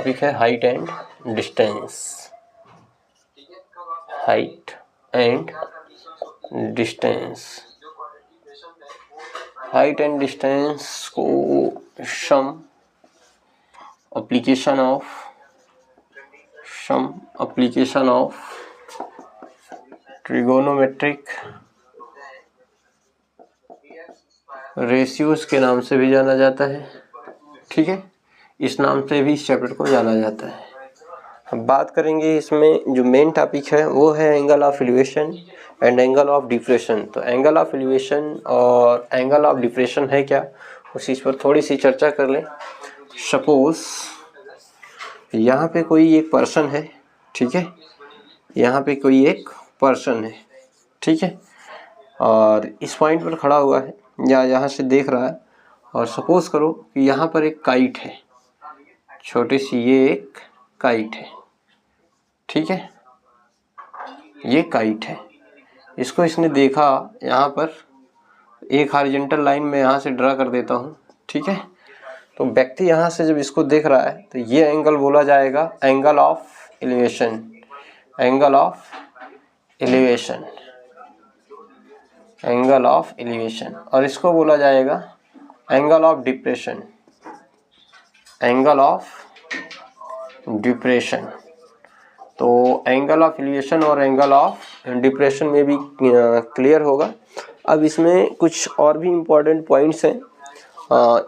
Topic है height and distance. Height and distance, height and distance को some application of trigonometric ratios के नाम से भी जाना जाता है। ठीक है, इस नाम से भी इस चैप्टर को जाना जाता है। हम बात करेंगे इसमें जो मेन टॉपिक है वो है angle of elevation and angle of depression. तो एंगल ऑफ एलिवेशन और एंगल ऑफ डिप्रेशन है क्या, उस चीज़ पर थोड़ी सी चर्चा कर लें। सपोज यहाँ पे कोई एक पर्सन है, ठीक है, यहाँ पे कोई एक पर्सन है, ठीक है, और इस पॉइंट पर खड़ा हुआ है या यहाँ से देख रहा है, और सपोज करो कि यहाँ पर एक काइट है, छोटी सी ये एक काइट है, ठीक है, ये काइट है। इसको इसने देखा यहाँ पर, एक हॉरिजॉन्टल लाइन में यहाँ से ड्रा कर देता हूँ, ठीक है। तो व्यक्ति यहाँ से जब इसको देख रहा है तो ये एंगल बोला जाएगा angle of elevation, angle of elevation, angle of elevation, और इसको बोला जाएगा angle of depression, angle of depression. तो एंगल ऑफ एलिवेशन और एंगल ऑफ डिप्रेशन में भी क्लियर होगा। अब इसमें कुछ और भी इम्पोर्टेंट पॉइंट्स हैं।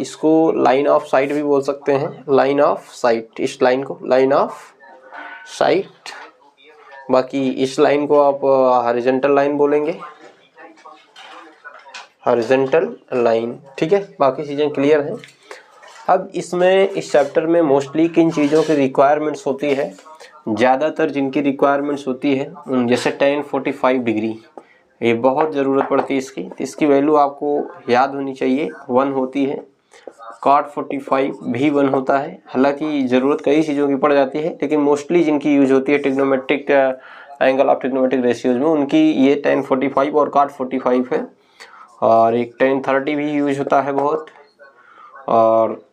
इसको लाइन ऑफ साइट भी बोल सकते हैं, लाइन ऑफ साइट, इस लाइन को लाइन ऑफ साइट, बाकी इस लाइन को आप हॉरिजॉन्टल लाइन बोलेंगे, हॉरिजॉन्टल लाइन, ठीक है। बाकी चीज़ें क्लियर हैं। अब इसमें इस चैप्टर में मोस्टली किन चीज़ों की रिक्वायरमेंट्स होती है, ज़्यादातर जिनकी रिक्वायरमेंट्स होती है जैसे tan 45 डिग्री, ये बहुत ज़रूरत पड़ती है इसकी। तो इसकी वैल्यू आपको याद होनी चाहिए, 1 होती है। cot 45 भी 1 होता है। हालांकि ज़रूरत कई चीज़ों की पड़ जाती है, लेकिन मोस्टली जिनकी यूज होती है trigonometric angle of trigonometric ratios में, उनकी ये tan 45 और cot 45 है। और एक tan 30 भी यूज होता है बहुत, और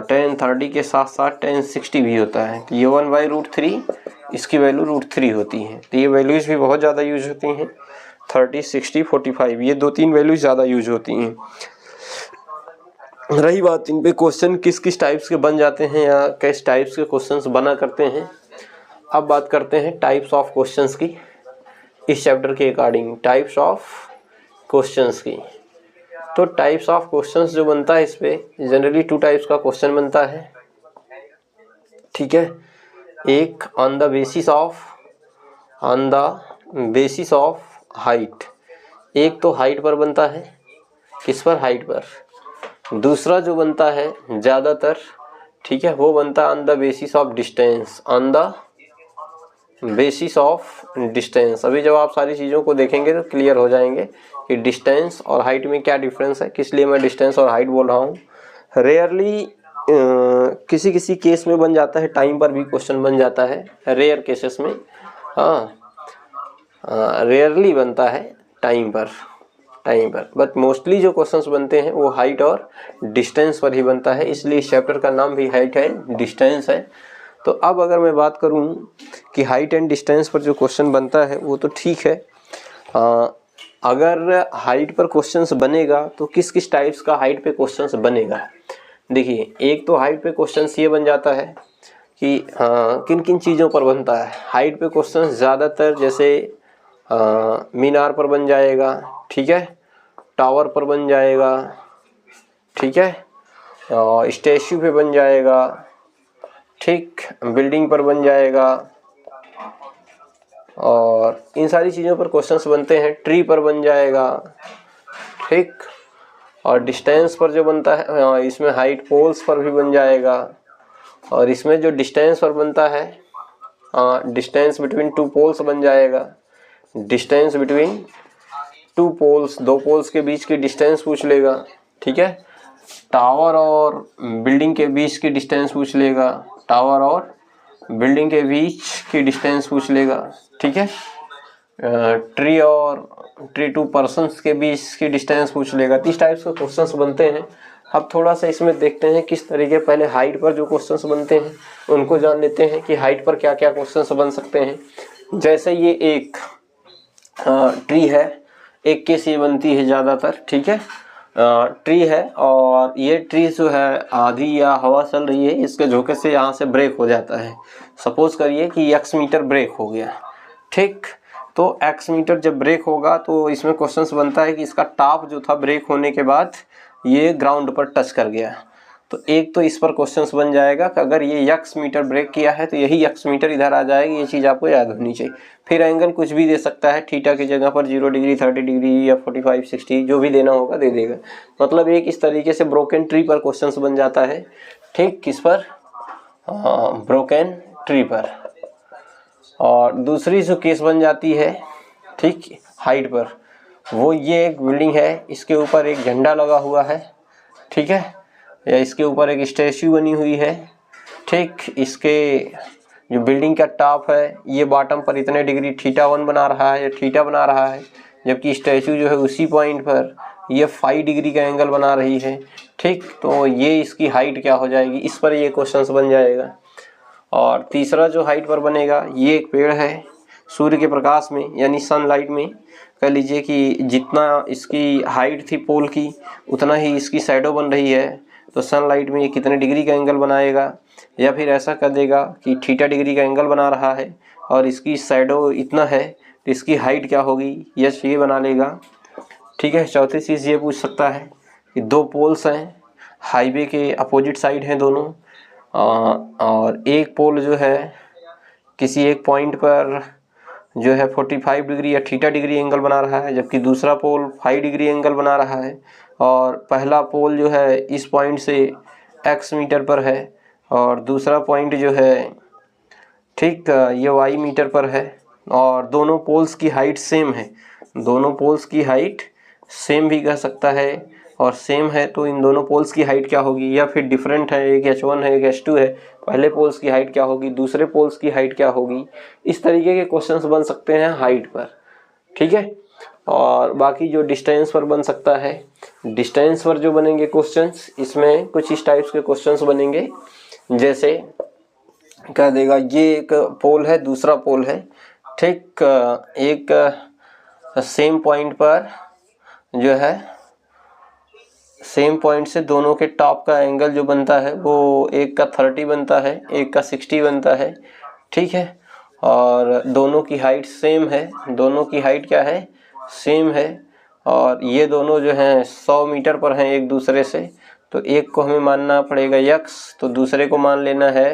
tan 30 के साथ साथ tan 60 भी होता है। तो ये 1/√3, इसकी वैल्यू √3 होती है। तो ये वैल्यूज़ भी बहुत ज़्यादा यूज होती हैं, 30, 60, 45, ये 2-3 वैल्यूज ज़्यादा यूज होती हैं। रही बात इन पे क्वेश्चन किस किस टाइप्स के बन जाते हैं या किस टाइप्स के क्वेश्चंस बना करते हैं। अब बात करते हैं टाइप्स ऑफ क्वेश्चंस की, इस चैप्टर के अकॉर्डिंग टाइप्स ऑफ क्वेश्चंस की। तो टाइप्स ऑफ क्वेश्चंस जो बनता है, इस पे जनरली 2 टाइप्स का क्वेश्चन बनता है, ठीक है। एक on the basis of height, एक तो हाइट पर बनता है, किस पर, हाइट पर। दूसरा जो बनता है ज़्यादातर, ठीक है, वो बनता है on the basis of distance, on the basis of distance. अभी जब आप सारी चीज़ों को देखेंगे तो क्लियर हो जाएंगे कि डिस्टेंस और हाइट में क्या डिफरेंस है, किस लिए मैं डिस्टेंस और हाइट बोल रहा हूँ। रेयरली किसी किसी केस में बन जाता है, टाइम पर भी क्वेश्चन बन जाता है, रेयर केसेस में, हाँ, रेयरली बनता है टाइम पर, बट मोस्टली जो क्वेश्चंस बनते हैं वो हाइट और डिस्टेंस पर ही बनता है। इसलिए इस चैप्टर का नाम भी हाइट एंड डिस्टेंस है। तो अब अगर मैं बात करूं कि हाइट एंड डिस्टेंस पर जो क्वेश्चन बनता है वो तो ठीक है। अगर हाइट पर क्वेश्चंस बनेगा तो किस किस टाइप्स का हाइट पे क्वेश्चंस बनेगा। देखिए, एक तो हाइट पे क्वेश्चंस ये बन जाता है कि किन किन चीज़ों पर बनता है हाइट पे क्वेश्चंस। ज़्यादातर जैसे मीनार पर बन जाएगा, ठीक है, टावर पर बन जाएगा, ठीक है, स्टैच्यू पे बन जाएगा, ठीक, बिल्डिंग पर बन जाएगा, और इन सारी चीज़ों पर क्वेश्चंस बनते हैं। ट्री पर बन जाएगा, ठीक, और डिस्टेंस पर जो बनता है इसमें हाइट पोल्स पर भी बन जाएगा। और इसमें जो डिस्टेंस पर बनता है, डिस्टेंस बिटवीन 2 पोल्स बन जाएगा, डिस्टेंस बिटवीन 2 पोल्स, 2 पोल्स के बीच की डिस्टेंस पूछ लेगा, ठीक है। टावर और बिल्डिंग के बीच की डिस्टेंस पूछ लेगा, टावर और बिल्डिंग के बीच की डिस्टेंस पूछ लेगा, ठीक है। ट्री और ट्री 2 पर्सन्स के बीच की डिस्टेंस पूछ लेगा। 30 टाइप्स के क्वेश्चंस बनते हैं। अब थोड़ा सा इसमें देखते हैं किस तरीके, पहले हाइट पर जो क्वेश्चंस बनते हैं उनको जान लेते हैं कि हाइट पर क्या क्या क्वेश्चंस बन सकते हैं। जैसे ये एक ट्री है, एक केस ये बनती है ज़्यादातर, ठीक है। ट्री है और ये ट्री जो है आधी या हवा चल रही है, इसके झोंके से यहाँ से ब्रेक हो जाता है। सपोज करिए कि x मीटर ब्रेक हो गया, ठीक। तो x मीटर जब ब्रेक होगा तो इसमें क्वेश्चंस बनता है कि इसका टॉप जो था ब्रेक होने के बाद ये ग्राउंड पर टच कर गया। तो एक तो इस पर क्वेश्चंस बन जाएगा कि अगर ये x मीटर ब्रेक किया है तो यही x मीटर इधर आ जाएगी, ये चीज़ आपको याद होनी चाहिए। फिर एंगल कुछ भी दे सकता है, थीटा की जगह पर 0 डिग्री, 30 डिग्री या 45, 60 जो भी देना होगा दे देगा। मतलब एक इस तरीके से ब्रोकन ट्री पर क्वेश्चंस बन जाता है, ठीक। किस पर? ब्रोकन ट्री पर। और दूसरी जो केस बन जाती है, ठीक, हाइट पर, वो ये एक बिल्डिंग है, इसके ऊपर एक झंडा लगा हुआ है, ठीक है, या इसके ऊपर एक स्टैच्यू बनी हुई है, ठीक। इसके जो बिल्डिंग का टॉप है ये बॉटम पर इतने डिग्री θ1 बना रहा है या थीटा बना रहा है, जबकि स्टैच्यू जो है उसी पॉइंट पर ये 5 डिग्री का एंगल बना रही है, ठीक। तो ये इसकी हाइट क्या हो जाएगी, इस पर ये क्वेश्चंस बन जाएगा। और तीसरा जो हाइट पर बनेगा, ये एक पेड़ है, सूर्य के प्रकाश में यानी सनलाइट में कह लीजिए कि जितना इसकी हाइट थी पोल की उतना ही इसकी शैडो बन रही है, तो सनलाइट में ये कितने डिग्री का एंगल बनाएगा। या फिर ऐसा कर देगा कि θ डिग्री का एंगल बना रहा है और इसकी शैडो इतना है तो इसकी हाइट क्या होगी, ये बना लेगा, ठीक है। चौथी चीज़ ये पूछ सकता है कि दो पोल्स हैं, हाईवे के अपोजिट साइड हैं दोनों, और एक पोल जो है किसी एक पॉइंट पर जो है 45 डिग्री या θ डिग्री एंगल बना रहा है, जबकि दूसरा पोल 5 डिग्री एंगल बना रहा है। और पहला पोल जो है इस पॉइंट से x मीटर पर है और दूसरा पॉइंट जो है, ठीक, ये y मीटर पर है। और दोनों पोल्स की हाइट सेम है, दोनों पोल्स की हाइट सेम भी कह सकता है, और सेम है तो इन दोनों पोल्स की हाइट क्या होगी, या फिर डिफरेंट है, एक h1 है एक h2 है, पहले पोल्स की हाइट क्या होगी, दूसरे पोल्स की हाइट क्या होगी। इस तरीके के क्वेश्चंस बन सकते हैं हाइट पर, ठीक है। और बाकी जो डिस्टेंस पर बन सकता है, डिस्टेंस पर जो बनेंगे क्वेश्चंस, इसमें कुछ इस टाइप्स के क्वेश्चंस बनेंगे। जैसे कह देगा ये एक पोल है, दूसरा पोल है, ठीक, एक सेम पॉइंट पर जो है सेम पॉइंट से दोनों के टॉप का एंगल जो बनता है वो एक का 30 बनता है, एक का 60 बनता है, ठीक है। और दोनों की हाइट सेम है, दोनों की हाइट क्या है, सेम है। और ये दोनों जो हैं 100 मीटर पर हैं एक दूसरे से, तो एक को हमें मानना पड़ेगा x, तो दूसरे को मान लेना है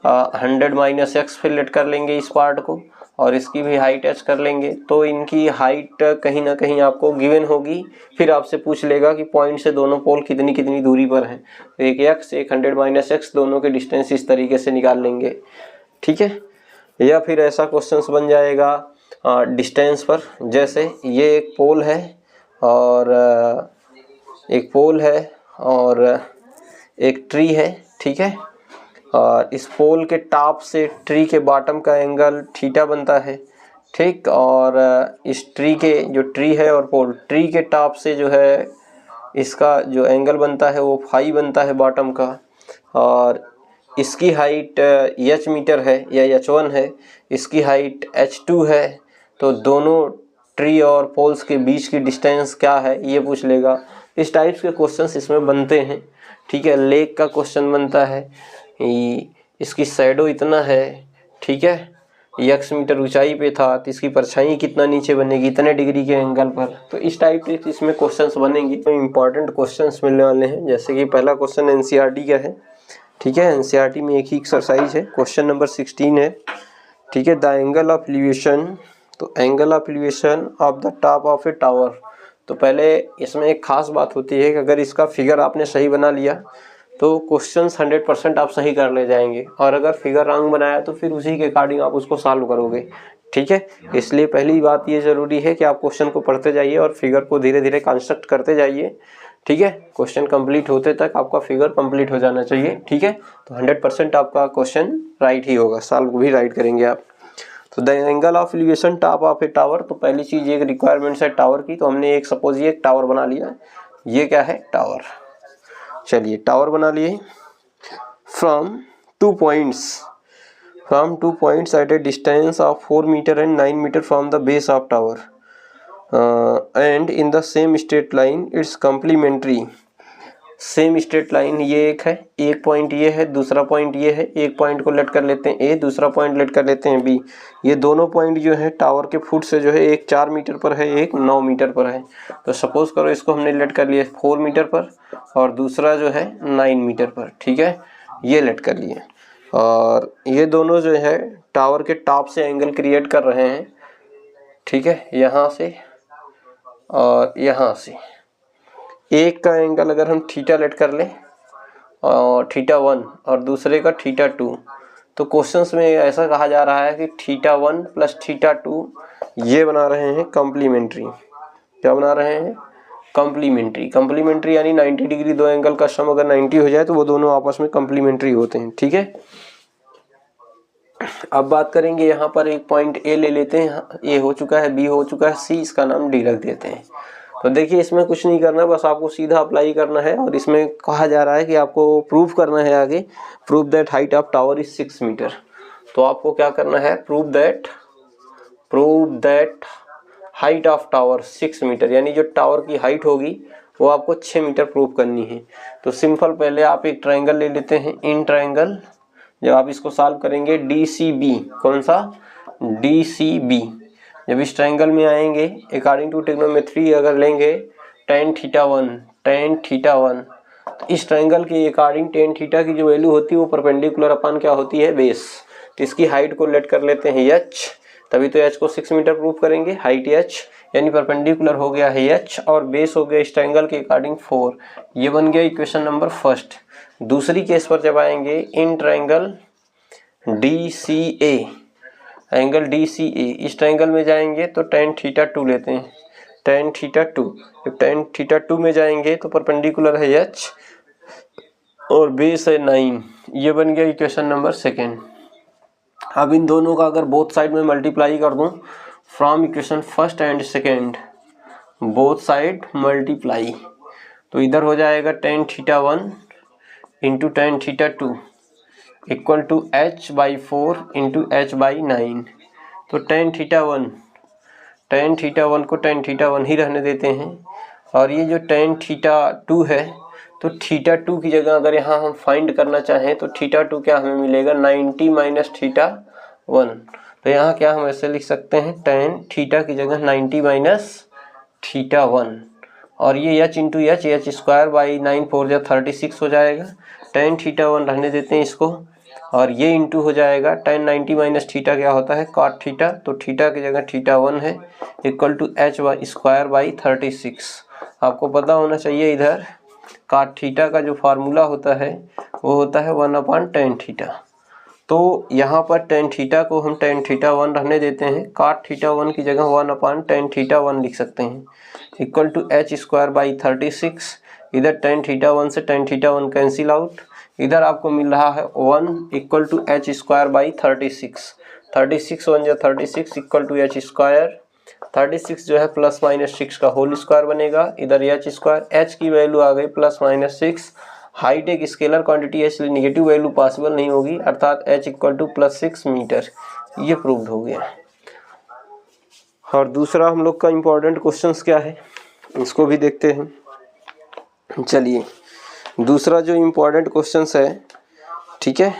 100 माइनस x, फिर लेट कर लेंगे इस पार्ट को और इसकी भी हाइट h कर लेंगे। तो इनकी हाइट कहीं ना कहीं आपको गिवन होगी, फिर आपसे पूछ लेगा कि पॉइंट से दोनों पोल कितनी कितनी दूरी पर हैं, तो एक x एक 100 माइनस x, दोनों के डिस्टेंस इस तरीके से निकाल लेंगे, ठीक है। या फिर ऐसा क्वेश्चंस बन जाएगा डिस्टेंस पर, जैसे ये एक पोल है और एक पोल है और एक ट्री है, ठीक है। और इस पोल के टॉप से ट्री के बॉटम का एंगल थीटा बनता है, ठीक। और इस ट्री के जो ट्री है और पोल, ट्री के टॉप से जो है इसका जो एंगल बनता है वो 5 बनता है बॉटम का, और इसकी हाइट h मीटर है या h1 है, इसकी हाइट h2 है। तो दोनों ट्री और पोल्स के बीच की डिस्टेंस क्या है ये पूछ लेगा। इस टाइप्स के क्वेश्चंस इसमें बनते हैं, ठीक है। लेक का क्वेश्चन बनता है, इसकी शैडो इतना है, ठीक है, x मीटर ऊंचाई पे था तो इसकी परछाई कितना नीचे बनेगी इतने डिग्री के एंगल पर। तो इस टाइप के इसमें क्वेश्चंस बनेंगे, तो इम्पॉर्टेंट क्वेश्चंस मिलने वाले हैं। जैसे कि पहला क्वेश्चन एनसीईआरटी का है, ठीक है। एनसीईआरटी में एक ही एक्सरसाइज है, क्वेश्चन नंबर 16 है, ठीक है। द एंगल ऑफ एलिवेशन, तो angle of elevation of the top of A tower. तो पहले इसमें एक खास बात होती है कि अगर इसका फिगर आपने सही बना लिया तो क्वेश्चंस 100% आप सही कर ले जाएंगे, और अगर फिगर रॉन्ग बनाया तो फिर उसी के अकॉर्डिंग आप उसको सॉल्व करोगे, ठीक है। इसलिए पहली बात ये ज़रूरी है कि आप क्वेश्चन को पढ़ते जाइए और फिगर को धीरे धीरे कंस्ट्रक्ट करते जाइए, ठीक है। क्वेश्चन कंप्लीट होते तक आपका फिगर कंप्लीट हो जाना चाहिए, ठीक है। तो 100% आपका क्वेश्चन राइट ही होगा, सॉल्व भी राइट करेंगे आप। तो the angle of elevation top of A tower, तो पहली चीज़ एक रिक्वायरमेंट्स है टावर की, तो हमने एक सपोज ये एक टावर बना लिया, ये क्या है टावर, चलिए टावर बना लिए from 2 points at a distance of 4 meter and 9 meter from the base of tower and in the same straight line it's complementary। Same straight line ये एक है, एक पॉइंट ये है, दूसरा पॉइंट ये है, एक पॉइंट को लेट कर लेते हैं ए, दूसरा पॉइंट लेट कर लेते हैं बी। ये दोनों पॉइंट जो है टावर के फुट से जो है एक 4 मीटर पर है, एक 9 मीटर पर है। तो सपोज करो इसको हमने लेट कर लिया 4 मीटर पर और दूसरा जो है 9 मीटर पर, ठीक है, ये लेट कर लिए। और ये दोनों जो है टावर के टॉप से एंगल क्रिएट कर रहे हैं, ठीक है, यहाँ से और यहाँ से। एक का एंगल अगर हम थीटा लेट कर लें और θ1 और दूसरे का θ2, तो क्वेश्चंस में ऐसा कहा जा रहा है कि θ1 प्लस θ2 ये बना रहे हैं कॉम्प्लीमेंट्री। क्या बना रहे हैं? कॉम्प्लीमेंट्री। कॉम्प्लीमेंट्री यानी 90 डिग्री दो एंगल का सम अगर 90 हो जाए तो वो दोनों आपस में कॉम्प्लीमेंट्री होते हैं, ठीक है। अब बात करेंगे यहाँ पर एक पॉइंट ए ले लेते हैं, ए हो चुका है, बी हो चुका है, सी, इसका नाम डी रख देते हैं। तो देखिए इसमें कुछ नहीं करना, बस आपको सीधा अप्लाई करना है और इसमें कहा जा रहा है कि आपको प्रूफ करना है आगे, proof that height of tower is 6 metre. तो आपको क्या करना है? Proof that height of tower 6 metre, यानी जो टावर की हाइट होगी वो आपको 6 मीटर प्रूफ करनी है। तो सिंपल पहले आप एक ट्रायंगल ले लेते हैं, इन ट्रायंगल। जब आप इसको सॉल्व करेंगे DCB, कौन सा? DCB। जब इस ट्रायंगल में आएंगे अकॉर्डिंग टू ट्रिग्नोमेट्री अगर लेंगे tan θ1, तो इस ट्रायंगल के अकॉर्डिंग tan थीटा की जो वैल्यू होती है वो परपेंडिकुलर अपन क्या होती है? बेस। तो इसकी हाइट को लेट कर लेते हैं h, तभी तो h को 6 मीटर प्रूफ करेंगे, हाइट h, यानी परपेंडिकुलर हो गया है h और बेस हो गया इस ट्रायंगल के अकॉर्डिंग 4। ये बन गया इक्वेशन नंबर फर्स्ट। दूसरी केस पर जब आएंगे in triangle DCA, angle DCA, इस ट्रायंगल में जाएंगे तो tan θ2 लेते हैं, tan θ2। जब tan θ2 में जाएंगे तो परपेंडिकुलर है h और बेस है 9। ये बन गया इक्वेशन नंबर सेकेंड। अब इन दोनों का अगर बोथ साइड में मल्टीप्लाई कर दूं from equation first and second, both side multiply, तो इधर हो जाएगा tan θ1 into tan θ2 equal to h/4 into h/9। तो tan θ1 को tan θ1 ही रहने देते हैं और ये जो tan θ2 है, तो θ2 की जगह अगर यहाँ हम फाइंड करना चाहें तो θ2 क्या हमें मिलेगा? 90 माइनस θ1। तो यहाँ क्या हम ऐसे लिख सकते हैं? tan θ की जगह 90 माइनस θ1 और ये h into h square by 9 4 या 36 हो जाएगा। tan θ1 रहने देते हैं इसको और ये इंटू हो जाएगा tan 90 माइनस थीटा क्या होता है? cot theta. तो थीटा की जगह θ1 है equal to h square by 36। आपको पता होना चाहिए इधर cot थीटा का जो फार्मूला होता है वो होता है 1/tan थीटा। तो यहाँ पर tan थीटा को हम tan θ1 रहने देते हैं, cot θ1 की जगह 1/tan θ1 लिख सकते हैं equal to h square by 36। इधर tan θ1 से tan θ1 कैंसिल आउट, इधर आपको मिल रहा है 1 equal to h square by 36। 36 1 या 36 इक्वल टू h स्क्वायर, 36 जो है प्लस माइनस 6 का होल स्क्वायर बनेगा, इधर h स्क्वायर, h की वैल्यू आ गई प्लस माइनस 6। हाइट एक स्केलर क्वांटिटी है इसलिए नेगेटिव वैल्यू पॉसिबल नहीं होगी, अर्थात h equal to plus 6 metre. ये प्रूव्ड हो गया। और दूसरा हम लोग का इम्पोर्टेंट क्वेश्चन क्या है इसको भी देखते हैं। चलिए दूसरा जो इम्पोर्टेंट क्वेश्चन है, ठीक है,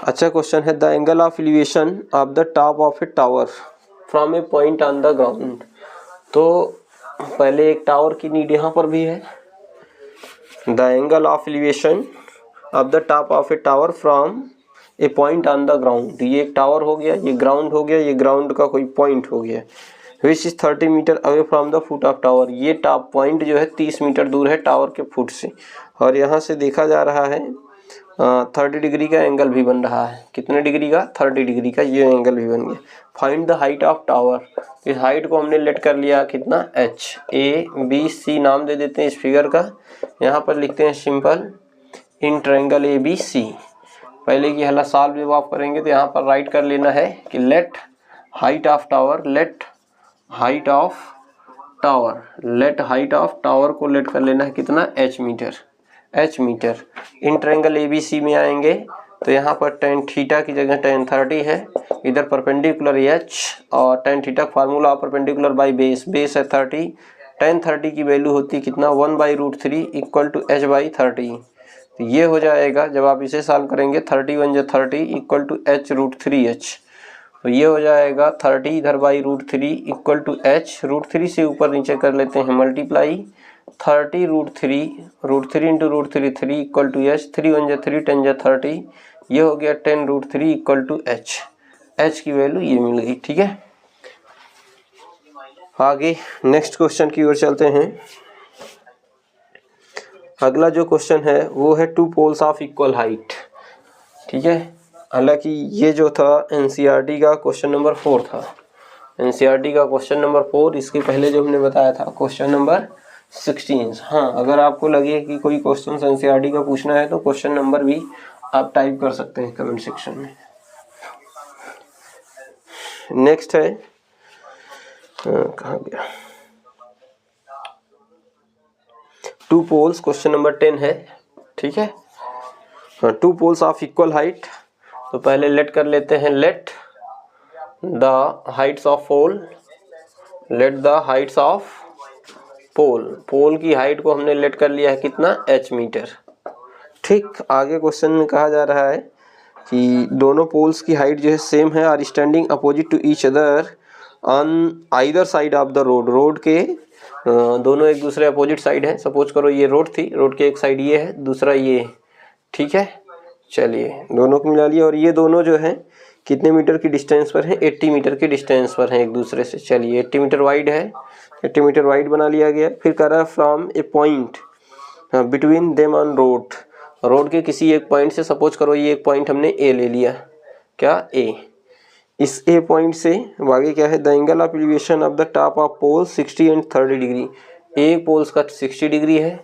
अच्छा क्वेश्चन है, the angle of elevation of the top of A tower from A point on the ground. तो पहले एक टावर की नीड यहाँ पर भी है। The angle of elevation of the top of A tower from A point on the ground. ये एक टावर हो गया, ये ग्राउंड हो गया, ये ग्राउंड का कोई पॉइंट हो गया, which is 30 metre away from the foot of tower. ये टॉप पॉइंट जो है 30 मीटर दूर है टावर के फुट से और यहाँ से देखा जा रहा है 30 डिग्री का एंगल भी बन रहा है। कितने डिग्री का? 30 डिग्री का ये एंगल भी बन गया। Find the height of tower. इस हाइट को हमने लेट कर लिया कितना? h। ABC नाम दे देते हैं इस फिगर का। यहाँ पर लिखते हैं सिंपल इन ट्रायंगल ABC। पहले की हला सॉल्व जब आप करेंगे तो यहाँ पर राइट कर लेना है कि let height of tower, let height of tower, let height of tower को लेट कर लेना है कितना, h metre, h metre. In triangle ABC में आएंगे तो यहाँ पर tan थीटा की जगह tan 30 है, इधर परपेंडिकुलर h और tan theta formula perpendicular by base, base है 30, tan 30 की वैल्यू होती है कितना 1/√3 इक्वल टू h/30। तो ये हो जाएगा जब आप इसे सॉल्व करेंगे 31 जो 30 इक्वल टू h√3h, तो ये हो जाएगा 30 इधर /√3 इक्वल टू h, √3 से ऊपर नीचे कर लेते हैं multiply, 30 √3 into √3 3 equal to h, 3 1 3 10 30, ये हो गया 10 √3 इक्वल टू h की वैल्यू ये मिल गई। ठीक है, आगे नेक्स्ट क्वेश्चन की ओर चलते हैं। अगला जो क्वेश्चन है वो है 2 पोल्स ऑफ इक्वल हाइट। ठीक है, हालांकि ये जो था एनसीईआरटी का क्वेश्चन नंबर 4 था, एनसीईआरटी का क्वेश्चन नंबर 4, इसके पहले जो हमने बताया था क्वेश्चन नंबर 16। हाँ, अगर आपको लगे कि कोई क्वेश्चन एनसीईआरटी का पूछना है तो क्वेश्चन नंबर भी आप टाइप कर सकते हैं कमेंट सेक्शन में। नेक्स्ट है कहाँ गया, 2 पोल्स, क्वेश्चन नंबर 10 है। ठीक है, 2 पोल्स ऑफ इक्वल हाइट। तो पहले लेट कर लेते हैं, let the heights of pole, let the heights of pole, pole की हाइट को हमने लेट कर लिया है कितना, h मीटर। ठीक, आगे क्वेश्चन में कहा जा रहा है कि दोनों पोल्स की हाइट जो है सेम है, are standing opposite to each other on either side of the road, road के दोनों एक दूसरे अपोजिट साइड है। सपोज करो ये रोड थी, रोड के एक साइड ये है, दूसरा ये। ठीक है, चलिए दोनों को मिला लिया, और ये दोनों जो है कितने मीटर की डिस्टेंस पर है, 80 मीटर की डिस्टेंस पर है एक दूसरे से। चलिए 80 मीटर वाइड है, 80 मीटर वाइड बना लिया गया। फिर कह रहा है from A point between them on road, road के किसी एक पॉइंट से, सपोज करो ये एक पॉइंट हमने ए ले लिया, क्या ए, इस ए पॉइंट से आगे क्या है, the angle of elevation of the top of pole 60 and 30 degree. एक पोल्स का 60 डिग्री है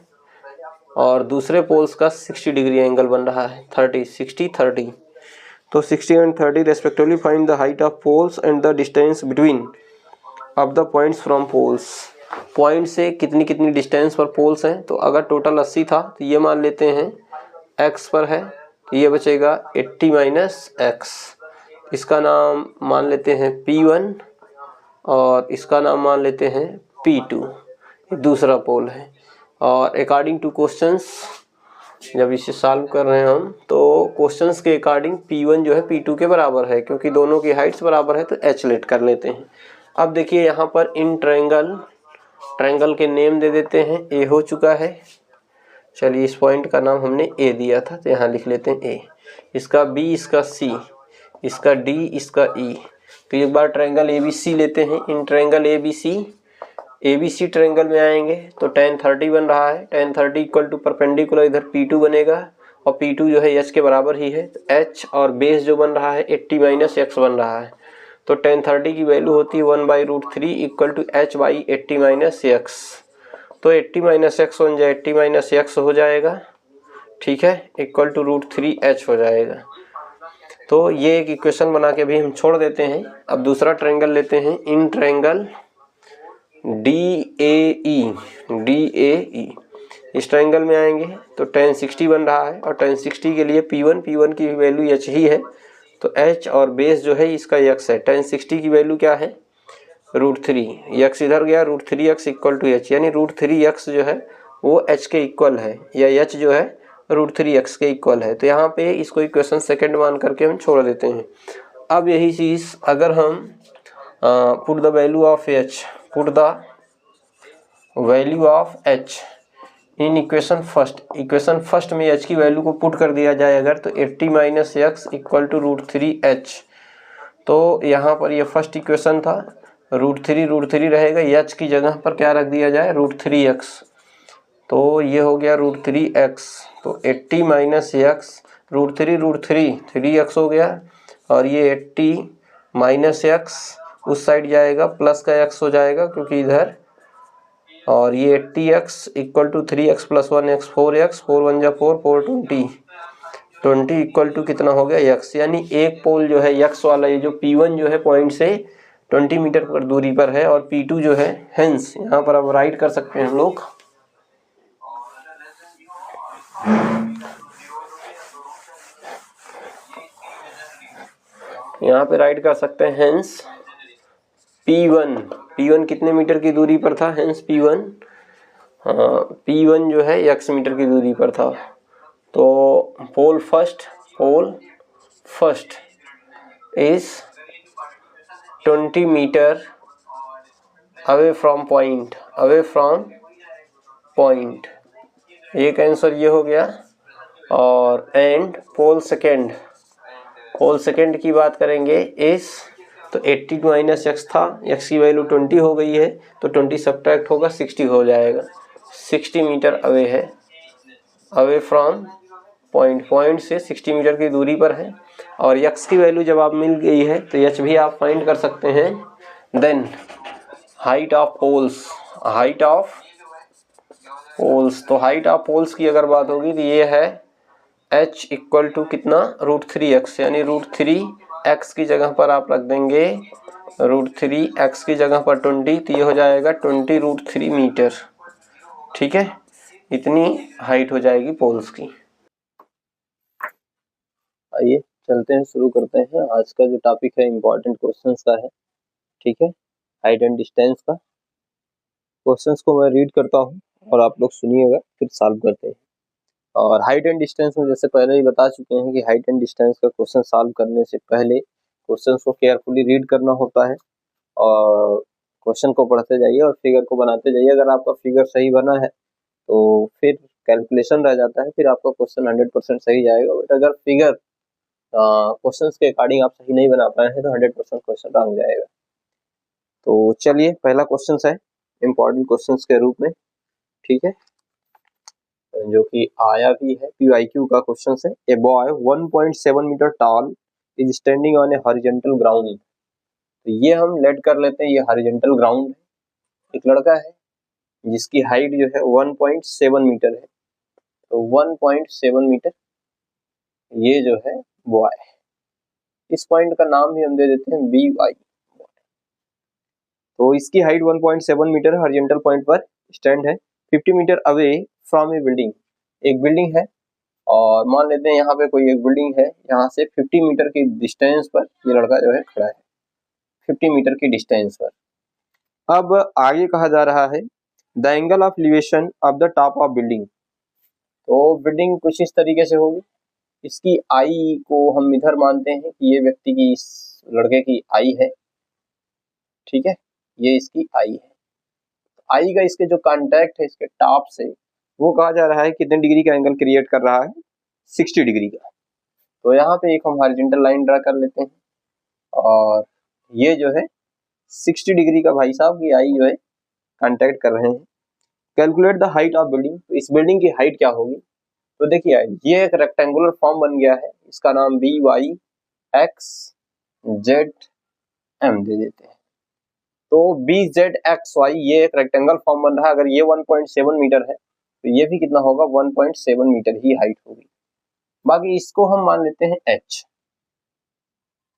और दूसरे पोल्स का 60 डिग्री एंगल बन रहा है, 30 60 30। तो 60 and 30 respectively find the height of poles and the distance between of the points from poles. Point से कितनी कितनी डिस्टेंस पर पोल्स हैं, तो अगर टोटल 80 था तो ये मान लेते हैं x पर है, तो ये बचेगा 80 माइनस x। इसका नाम मान लेते हैं P1 और इसका नाम मान लेते हैं P2, दूसरा पोल है। और अकॉर्डिंग टू क्वेश्चंस जब इसे सॉल्व कर रहे हैं हम, तो क्वेश्चंस के अकॉर्डिंग P1 जो है P2 के बराबर है, क्योंकि दोनों की हाइट्स बराबर है तो h लेट कर लेते हैं। अब देखिए यहाँ पर इन ट्रायंगल के नेम दे देते हैं, A हो चुका है। चलिए इस पॉइंट का नाम हमने A दिया था तो यहाँ लिख लेते हैं A, इसका B, इसका C, इसका D, इसका E। तो एक बार ट्रायंगल ABC लेते हैं। इन ट्रायंगल ABC ट्रायंगल में आएंगे तो tan 30 बन रहा है, tan 30 इक्वल टू परपेंडिकुलर इधर P2 बनेगा और P2 जो है h के बराबर ही है, तो h और बेस जो बन रहा है 80 माइनस x बन रहा है। तो tan 30 की वैल्यू होती है 1/√3 equal to h/80 minus x। तो 80 माइनस x बन जाए 80 माइनस x हो जाएगा, ठीक है, इक्वल टू √3h हो जाएगा। तो ये एक इक्वेशन बना के भी हम छोड़ देते हैं। अब दूसरा ट्रायंगल लेते हैं, इन ट्रायंगल DAE। इस ट्रायंगल में आएंगे तो tan 60 बन रहा है और tan 60 के लिए P1 की वैल्यू h ही है, तो h और बेस जो है इसका x है। tan 60 की वैल्यू क्या है, √3, x इधर गया, √3x इक्वल टू h, यानी √3x जो है वो h के इक्वल है, या h जो है √3x के इक्वल है। तो यहाँ पे इसको इक्वेशन सेकंड मान करके हम छोड़ देते हैं। अब यही चीज़ अगर हम put the value of h, put the value of h in equation first में h की वैल्यू को पुट कर दिया जाए अगर, तो 80 minus x equal to √3h। तो यहाँ पर ये फर्स्ट इक्वेशन था, √3 रहेगा, h की जगह पर क्या रख दिया जाए, √3x, तो ये हो गया √3x। तो 80 माइनस x, √3 3x हो गया, और ये 80 माइनस x उस साइड जाएगा, प्लस का x हो जाएगा क्योंकि इधर, और ये 80x equal to 3x plus 1x 4x, 4 1 जा 4, 4 20 इक्वल टू कितना हो गया x। यानी एक पोल जो है x वाला, ये जो P1 जो है पॉइंट से 20 मीटर पर दूरी पर है और P2 जो है हेंस, यहाँ पर अब राइट कर सकते हैं हम लोग, यहाँ पे राइट कर सकते हैं हेंस P1 कितने मीटर की दूरी पर था, हेंस P1 P1 जो है x मीटर की दूरी पर था। तो pole first is 20 metre away from point, एक आंसर ये हो गया। और एंड पोल सेकेंड की बात करेंगे इस, तो 80 माइनस एक्स था, एक्स की वैल्यू 20 हो गई है, तो 20 सब्ट्रैक्ट होगा 60 हो जाएगा। 60 मीटर अवे है, अवे फ्रॉम पॉइंट से 60 मीटर की दूरी पर है। और एक्स की वैल्यू जब आप मिल गई है तो एच भी आप फाइंड कर सकते हैं। देन हाइट ऑफ पोल्स, तो हाइट ऑफ पोल्स की अगर बात होगी तो ये है h इक्वल टू कितना, √3x, यानी √3x की जगह पर आप रख देंगे √3x की जगह पर 20, तो ये हो जाएगा 20√3 मीटर। ठीक है, इतनी हाइट हो जाएगी पोल्स की। आइए चलते हैं, शुरू करते हैं। आज का जो टॉपिक है इम्पोर्टेंट क्वेश्चंस का है। ठीक है, हाइट एंड डिस्टेंस का। क्वेश्चंस को मैं रीड करता हूँ और आप लोग सुनिएगा, फिर सॉल्व करते हैं। और हाइट एंड डिस्टेंस में जैसे पहले ही बता चुके हैं कि हाइट एंड डिस्टेंस का क्वेश्चन सॉल्व करने से पहले क्वेश्चंस को केयरफुली रीड करना होता है और क्वेश्चन को पढ़ते जाइए और फिगर को बनाते जाइए। अगर आपका फिगर सही बना है तो फिर कैलकुलेशन रह जाता है, फिर आपका क्वेश्चन 100% सही जाएगा। बट अगर फिगर क्वेश्चंस के अकॉर्डिंग आप सही नहीं बना पाए हैं तो 100% क्वेश्चन रॉन्ग जाएगा। तो चलिए, पहला क्वेश्चन है इम्पोर्टेंट क्वेश्चंस के रूप में। ठीक है, जो कि आया भी है, PYQ का क्वेश्चन है। A boy 1.7 metre tall is standing on a horizontal ground. तो ये हम लेट कर लेते हैं, ये हॉरिजॉन्टल ग्राउंड है। एक लड़का है जिसकी हाइट जो है 1.7 मीटर है, तो 1.7 मीटर ये जो है बॉय, इस पॉइंट का नाम भी हम दे देते हैं BY। तो इसकी हाइट 1.7 मीटर हॉरिजॉन्टल पॉइंट पर स्टैंड है 50 metre away from a building. एक बिल्डिंग है और मान लेते हैं यहाँ पे कोई एक बिल्डिंग है, यहाँ से 50 मीटर की डिस्टेंस पर ये लड़का जो है खड़ा है, 50 मीटर की डिस्टेंस पर। अब आगे कहा जा रहा है the angle of elevation of the top of building. तो बिल्डिंग कुछ इस तरीके से होगी, इसकी आई को हम इधर मानते हैं कि ये व्यक्ति की, इस लड़के की आई है। ठीक है, ये इसकी आई है। आई का इसके जो कांटेक्ट है इसके टॉप से, वो कहा जा रहा है कितने डिग्री का एंगल क्रिएट कर रहा है, 60 डिग्री का। तो यहाँ पे एक हम हॉरिजॉन्टल लाइन ड्रा कर लेते हैं और ये जो है 60 डिग्री का भाई साहब की आई जो है कांटेक्ट कर रहे हैं। Calculate the height of building, तो इस बिल्डिंग की हाइट क्या होगी। तो देखिए ये एक रेक्टेंगुलर फॉर्म बन गया है, इसका नाम BYXZM दे देते हैं। तो BZXY ये एक रेक्टेंगल फॉर्म बन रहा है। अगर ये 1.7 मीटर है तो ये भी कितना होगा, 1.7 मीटर ही हाइट होगी। बाकी इसको हम मान लेते हैं H,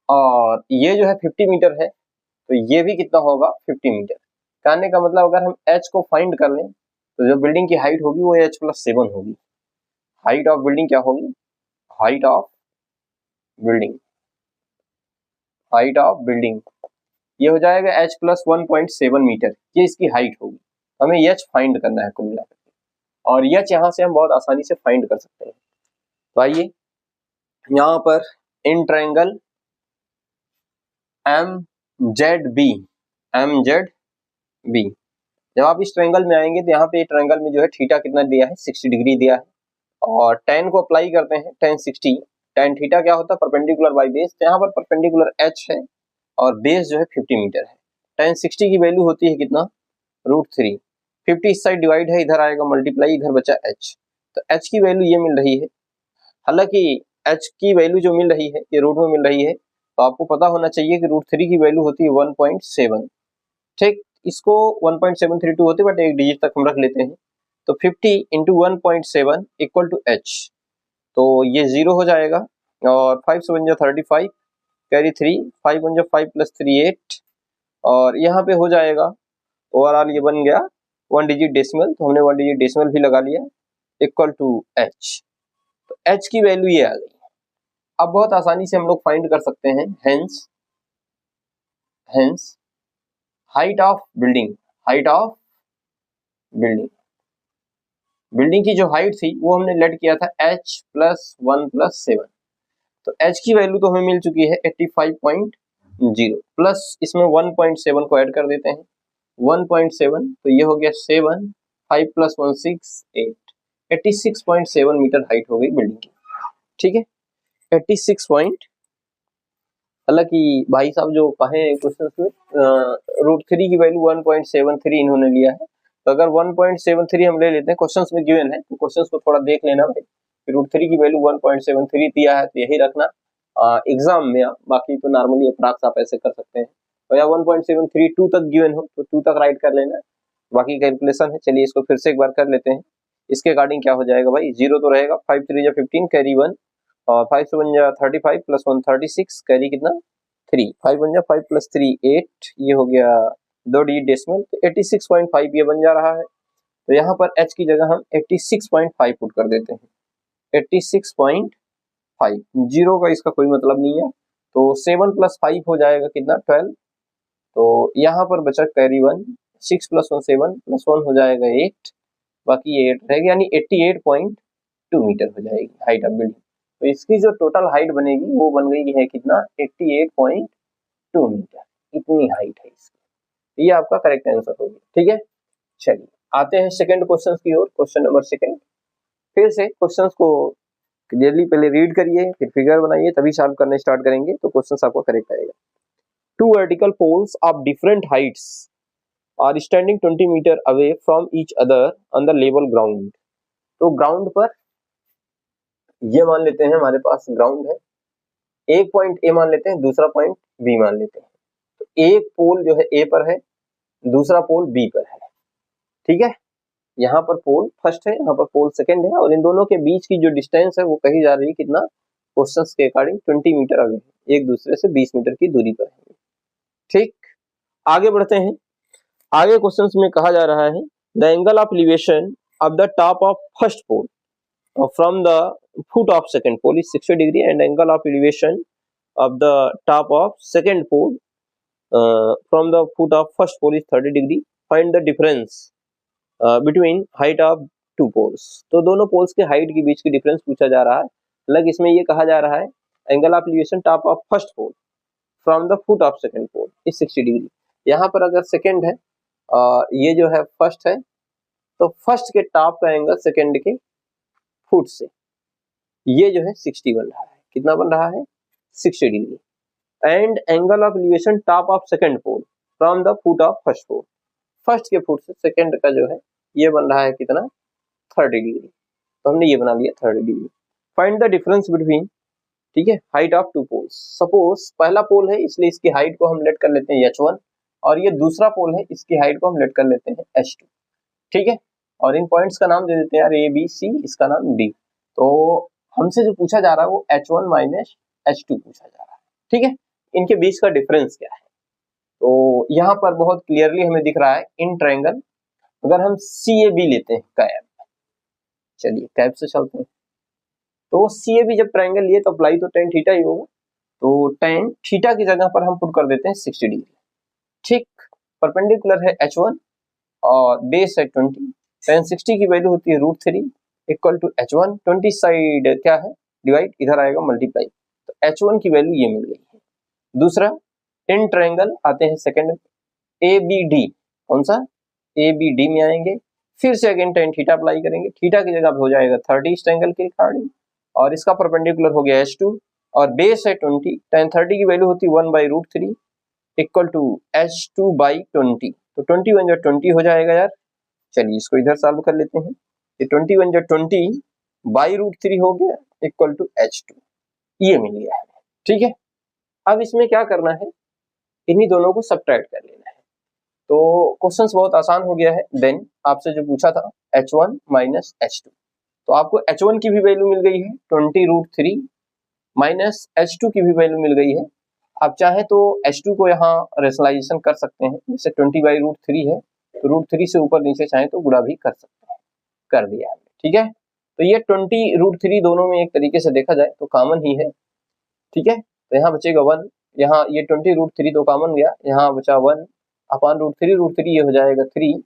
और ये जो है 50 मीटर है तो ये भी कितना होगा, 50 मीटर। कहने का मतलब अगर हम H को फाइंड कर लें तो जो बिल्डिंग की हाइट होगी वो H+7 होगी। हाइट ऑफ बिल्डिंग क्या होगी, हाइट ऑफ बिल्डिंग ये हो जाएगा H+1.7 मीटर, ये इसकी हाइट होगी। हमें H फाइंड करना है कुल मिलाकर, और H यहाँ से हम बहुत आसानी से फाइंड कर सकते हैं। तो आइए यहाँ पर इन ट्रायंगल MZB, जब आप इस ट्रायंगल में आएंगे तो यहाँ पे ट्रायंगल में जो है थीटा कितना दिया है, 60 डिग्री दिया है। और tan को अप्लाई करते हैं, tan 60, tan थीटा क्या होता है, परपेंडिकुलर बाय बेस। तो यहाँ पर परपेंडिकुलर H है और बेस जो है 50 मीटर है। tan 60 की वैल्यू होती है कितना, √3। 50 इस साइड डिवाइड है, इधर आएगा मल्टीप्लाई, इधर बचा H। तो H की वैल्यू ये मिल रही है। हालांकि H की वैल्यू जो मिल रही है ये रूट में मिल रही है, तो आपको पता होना चाहिए कि √3 की वैल्यू होती है 1.7। ठीक, इसको 1.732 होते बट एक डिजिट तक हम रख लेते हैं। तो 50 इंटू 1.7 इक्वल टू H, तो ये 0 हो जाएगा और 5 7 35, कैरी 3, 5 1 5 + 3 8, और यहाँ पे हो जाएगा ओवरऑल ये बन गया 1 डिजिट डेसिमल, तो हमने 1 डिजिट डेसिमल भी लगा लिया, इक्वल टू h। तो h की वैल्यू ये आ गई। अब बहुत आसानी से हम लोग फाइंड कर सकते हैं, hence height of building, building की जो हाइट थी वो हमने लेट किया था h प्लस 1 प्लस 7। तो h की वैल्यू तो हमें मिल चुकी है 85.0 प्लस इसमें 1.7 को ऐड कर देते हैं, 1.7 तो ये हो गया 7, 5 प्लस 1 6, 8, 86.7 मीटर हाइट हो गई बिल्डिंग की। ठीक है, 86 पॉइंट, हालांकि भाई साहब जो कहे क्वेश्चन में √3 की वैल्यू 1.73 इन्होंने लिया है, तो अगर 1.73 हम ले लेते हैं, क्वेश्चंस में गिवन है तो क्वेश्चंस को थोड़ा देख लेना भाई, √3 की वैल्यू 1.73 दिया है तो यही रखना एग्जाम में, बाकी तो नॉर्मली अप्रॉक्स आप ऐसे कर सकते हैं, तो या 1.73 2 तक गिवन हो तो 2 तक राइट कर लेना, बाकी कैलकुलेशन है। चलिए इसको फिर से एक बार कर लेते हैं, इसके अकॉर्डिंग क्या हो जाएगा भाई, 0 तो रहेगा, 5 3 जा 15 कैरी 1 और 5 7 जा 35 प्लस 1 36 कैरी कितना 3, 5 1 जा 5 प्लस 3 8, ये हो गया 2 डिजिट डेसिमल, तो 86.5 ये बन जा रहा है। तो यहाँ पर h की जगह हम 86.5 पुट कर देते हैं, 86.5, जीरो का इसका कोई मतलब नहीं है, तो 7 प्लस 5 हो जाएगा कितना 12, तो यहाँ पर बचा कैरी 1, 6 प्लस 1 7 प्लस 1 हो जाएगा 8, बाकी ये 8 रहेगा, यानी 88.2 मीटर हो जाएगी हाइट ऑफ बिल्डिंग। तो इसकी जो टोटल हाइट बनेगी वो बन गई है कितना 88.2 मीटर, इतनी हाइट है इसकी, तो ये आपका करेक्ट आंसर होगी। ठीक है, चलिए आते हैं सेकंड क्वेश्चन की ओर, क्वेश्चन नंबर सेकंड। फिर से क्वेश्चंस को क्लियरली पहले रीड करिए, फिर फिगर बनाइए, तभी सॉल्व करने स्टार्ट करेंगे तो क्वेश्चंस आपको करेक्ट आएगा। 2 vertical poles of different heights are standing 20 meter away from each other on the level ground। तो ग्राउंड पर ये मान लेते हैं हमारे पास ग्राउंड है, एक पॉइंट ए मान लेते हैं, दूसरा पॉइंट बी मान लेते हैं, तो एक पोल जो है ए पर है, दूसरा पोल बी पर है। ठीक है, यहाँ पर पोल फर्स्ट है, यहाँ पर पोल सेकंड है, और इन दोनों के बीच की जो डिस्टेंस है वो कही जा रही है कितना, क्वेश्चंस के अकॉर्डिंग 20 मीटर अवे, एक दूसरे से 20 मीटर की दूरी पर है। ठीक, आगे बढ़ते हैं। आगे क्वेश्चंस में कहा जा रहा है the angle of elevation of the top of first pole from the foot of second pole is 60 degree and angle of elevation of the top of second pole from the foot of first pole is 30 degree, find the difference between height of two poles. तो दोनों poles के height के बीच की difference पूछा जा रहा है, अलग इसमें ये कहा जा रहा है angle of elevation top of first pole from the foot of second pole is 60 degree. यहाँ पर अगर सेकंड है ये जो है फर्स्ट है, तो फर्स्ट के टॉप का एंगल सेकंड के फुट से ये जो है 60 बन रहा है, कितना बन रहा है 60 degree, and angle of elevation top of second pole from the foot of first pole, first के फुट से सेकंड का जो है ये बन रहा है कितना 30 डिग्री, तो हमने ये बना लिया 30 degree. Find the difference between, ठीक है, height of two poles. Suppose पहला पोल है इसलिए इसकी हाइट को हम लेट कर लेते हैं h1, और ये दूसरा पोल है इसकी हाइट को हम लेट कर लेते हैं h2। ठीक है, और इन पॉइंट्स का नाम दे देते हैं यार a b c, इसका नाम d। तो हमसे जो पूछा जा रहा है वो h1 माइनस h2 पूछा जा रहा है। ठीक है, इनके बीच का डिफरेंस क्या है, तो यहाँ पर बहुत क्लियरली हमें दिख रहा है इन ट्रायंगल, अगर हम CAB लेते हैं कैप, चलिए कैप से चलते हैं, तो CAB जब ट्रायंगल लिए तो अप्लाई तो tan थीटा ही होगा, तो tan थीटा की जगह पर हम पुट कर देते हैं 60 डिग्री। ठीक, परपेंडिकुलर है h1 और बेस है 20, tan 60 की वैल्यू होती है √3 इक्वल टू h1, 20 साइड क्या है डिवाइड, इधर आएगा मल्टीप्लाई, तो h1 की वैल्यू ये मिल गई है। दूसरा इन ट्रायंगल आते हैं सेकंड ABD, कौन सा ABD में आएंगे, फिर से अगेन tan थीटा अप्लाई करेंगे, थीटा की जगह हो जाएगा 30 इस ट्रायंगल के अकॉर्डिंग, और इसका परपेंडिकुलर हो गया h2 और बेस है 20, tan 30 की वैल्यू होती है 1/√3 इक्वल टू h2/20, तो 21 जो 20 हो जाएगा यार। चलिए इसको इधर सॉल्व कर लेते हैं, ये 21 जो 20/√3 हो गया इक्वल टू h2, ये मिल गया है। ठीक है, अब इसमें क्या करना है, इन्हीं दोनों को सब्ट्रैक्ट कर लेना है, तो क्वेश्चंस बहुत आसान हो गया है। देन आपसे जो पूछा था h1 माइनस h2, तो आपको h1 की भी वैल्यू मिल गई है 20√3 माइनस h2 की भी वैल्यू मिल गई है आप चाहें तो H2 को यहाँ रेशनलाइजेशन कर सकते हैं, जैसे 20/√3 है तो √3 से ऊपर नीचे चाहें तो गुणा भी कर सकते हैं, कर दिया हमने, ठीक है। तो ये 20√3 दोनों में एक तरीके से देखा जाए तो कॉमन ही है, ठीक है। तो यहाँ बचेगा 1, यहाँ ये 20√3 तो कॉमन गया, यहाँ बचा 1 अपॉन √3 ये हो जाएगा 3।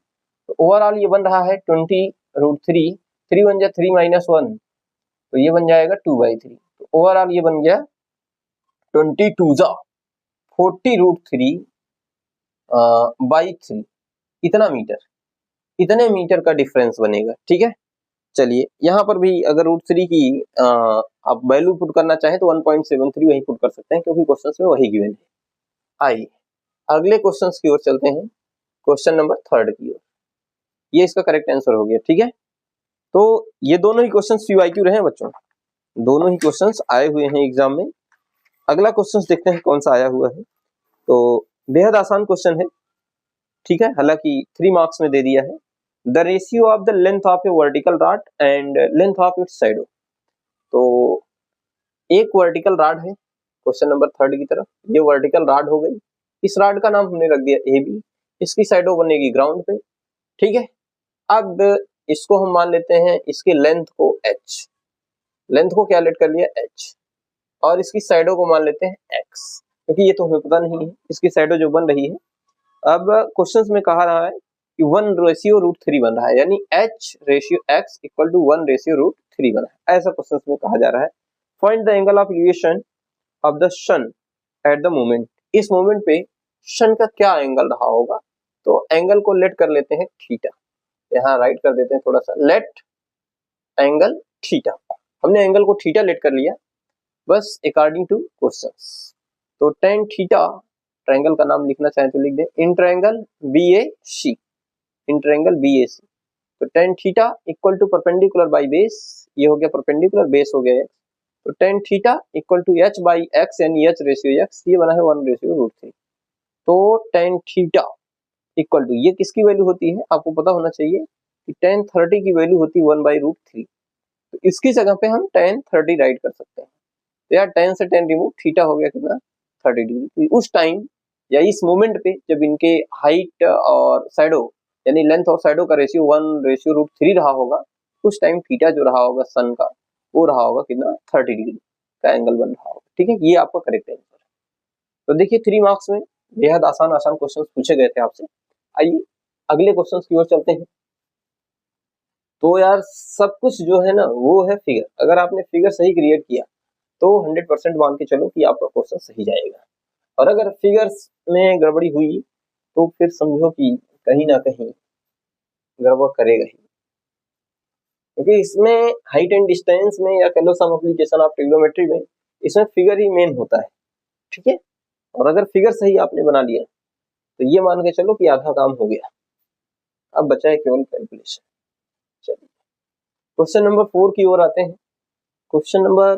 तो ओवरऑल ये बन रहा है 20√3, 3 बन जाए 3 - 1 तो ये बन जाएगा 2/3। तो ओवरऑल ये बन गया 22/40√3/3 इतना मीटर, इतने मीटर का डिफरेंस बनेगा, ठीक है। चलिए यहाँ पर भी अगर √3 की आप वैल्यू पुट करना चाहें तो 1.73 वही पुट कर सकते हैं, क्योंकि क्वेश्चन में वही गिवन है। आइए अगले क्वेश्चन की ओर चलते हैं, क्वेश्चन नंबर 3 की ओर। ये इसका करेक्ट आंसर हो गया, ठीक है। तो ये दोनों ही क्वेश्चन PYQ रहे हैं बच्चों, दोनों ही क्वेश्चन आए हुए हैं एग्जाम में। अगला क्वेश्चन देखते हैं कौन सा आया हुआ है। तो बेहद आसान क्वेश्चन है, ठीक है, हालांकि 3 मार्क्स में दे दिया है। The ratio of the length of A vertical rod and length of its shadow. तो एक वर्टिकल रॉड है क्वेश्चन नंबर 3 की तरफ, ये वर्टिकल रॉड हो गई, इस रॉड का नाम हमने रख दिया AB, इसकी शैडो बनेगी ग्राउंड पे, ठीक है। अब इसको हम मान लेते हैं इसकी लेंथ को H, लेंथ को क्या लेट कर लिया H, और इसकी शैडो को मान लेते हैं X, क्योंकि ये तो हमें पता नहीं है इसकी शैडो जो बन रही है। अब क्वेश्चंस में कहा रहा है कि 1/√3 बन रहा है, यानी H/X = 1/√3 बना है, ऐसा क्वेश्चंस में कहा जा रहा है। Find the angle of elevation of the sun at the moment. इस मोमेंट पे सन का क्या एंगल रहा होगा, तो एंगल को लेट कर लेते हैं थीटा, यहाँ राइट कर देते हैं थोड़ा सा, लेट एंगल थीटा। हमने एंगल को थीटा लेट कर लिया बस अकॉर्डिंग टू क्वेश्चंस। तो tan थीटा, ट्रायंगल का नाम लिखना चाहे तो लिख दें, in triangle BAC, in triangle BAC। तो tan theta equal to perpendicular by base, ये हो गया परपेंडिकुलर, बेस हो गया x, तो tan theta equal to H/X यानी H/X, ये बना है 1/√3। तो tan थीटा इक्वल टू, ये किसकी वैल्यू होती है आपको पता होना चाहिए कि tan 30 की वैल्यू होती है 1/√3। तो इसकी जगह पे हम tan 30 राइट कर सकते हैं। तो यार tan से tan रिमूव, थीटा हो गया कितना 30 डिग्री। तो उस टाइम या इस मोमेंट पे जब इनके हाइट और शैडो यानी लेंथ और शैडो का रेशियो 1/√3 रहा होगा, उस टाइम थीटा जो रहा होगा सन का, वो रहा होगा कितना 30 डिग्री का एंगल बन रहा होगा, ठीक है। ये आपका करेक्ट आंसर है। तो देखिए 3 मार्क्स में बेहद आसान आसान क्वेश्चन पूछे गए थे आपसे। आइए अगले क्वेश्चन की ओर चलते हैं। तो यार सब कुछ जो है ना वो है फिगर, अगर आपने फिगर सही क्रिएट किया तो 100% मान के चलो कि आपका क्वेश्चन सही जाएगा, और अगर फिगर्स में गड़बड़ी हुई तो फिर समझो कि कहीं ना कहीं गड़बड़ करेगा ही, क्योंकि इसमें हाइट एंड डिस्टेंस में या कह लो सम एप्लीकेशन ऑफ ट्रिग्नोमेट्री में इसमें फिगर ही मेन होता है, ठीक है। और अगर फिगर सही आपने बना लिया तो ये मान के चलो कि आधा काम हो गया, अब बचा है केवल कैलकुलेशन। चलिए क्वेश्चन नंबर 4 की ओर आते हैं। क्वेश्चन नंबर